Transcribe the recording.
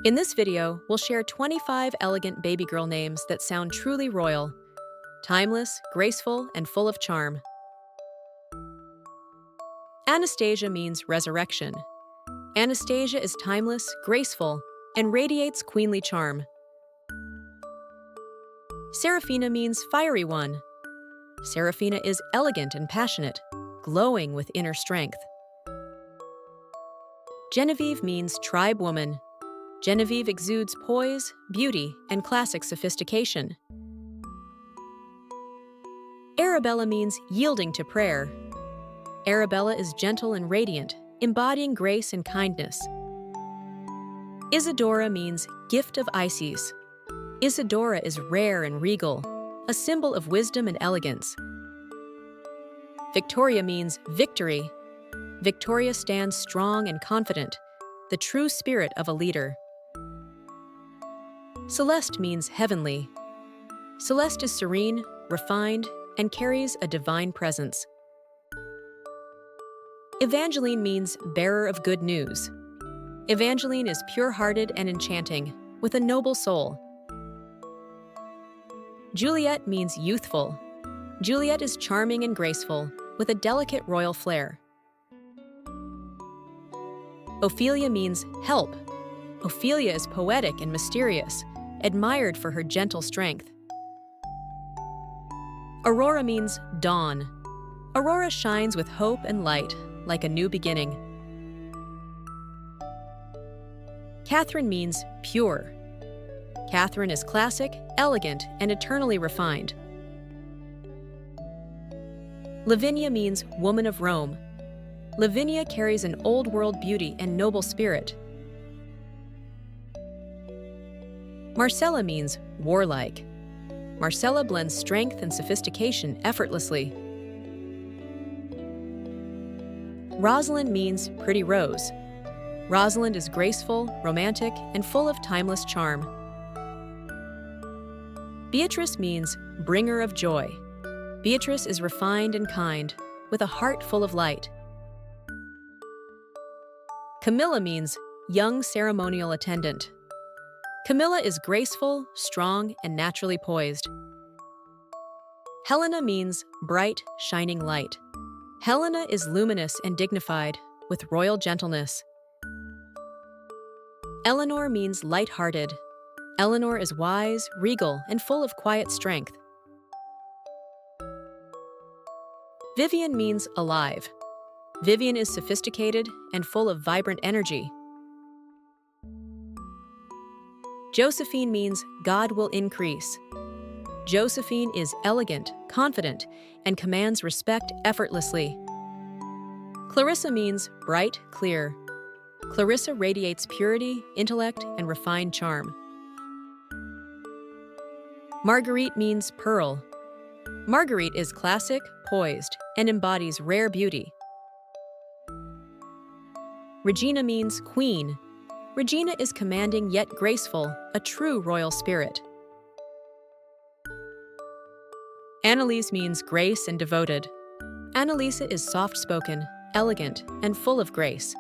In this video, we'll share 25 elegant baby girl names that sound truly royal, timeless, graceful, and full of charm. Anastasia means resurrection. Anastasia is timeless, graceful, and radiates queenly charm. Serafina means fiery one. Serafina is elegant and passionate, glowing with inner strength. Genevieve means tribe woman. Genevieve exudes poise, beauty, and classic sophistication. Arabella means yielding to prayer. Arabella is gentle and radiant, embodying grace and kindness. Isadora means gift of Isis. Isadora is rare and regal, a symbol of wisdom and elegance. Victoria means victory. Victoria stands strong and confident, the true spirit of a leader. Celeste means heavenly. Celeste is serene, refined, and carries a divine presence. Evangeline means bearer of good news. Evangeline is pure-hearted and enchanting, with a noble soul. Juliet means youthful. Juliet is charming and graceful, with a delicate royal flair. Ophelia means help. Ophelia is poetic and mysterious, admired for her gentle strength. Aurora means dawn. Aurora shines with hope and light, like a new beginning. Catherine means pure. Catherine is classic, elegant, and eternally refined. Lavinia means woman of Rome. Lavinia carries an old-world beauty and noble spirit. Marcella means warlike. Marcella blends strength and sophistication effortlessly. Rosalind means pretty rose. Rosalind is graceful, romantic, and full of timeless charm. Beatrice means bringer of joy. Beatrice is refined and kind, with a heart full of light. Camilla means young ceremonial attendant. Camilla is graceful, strong, and naturally poised. Helena means bright, shining light. Helena is luminous and dignified, with royal gentleness. Eleanor means light-hearted. Eleanor is wise, regal, and full of quiet strength. Vivian means alive. Vivian is sophisticated and full of vibrant energy. Josephine means God will increase. Josephine is elegant, confident, and commands respect effortlessly. Clarissa means bright, clear. Clarissa radiates purity, intellect, and refined charm. Marguerite means pearl. Marguerite is classic, poised, and embodies rare beauty. Regina means queen. Regina is commanding yet graceful, a true royal spirit. Annalise means grace and devoted. Annalisa is soft-spoken, elegant, and full of grace.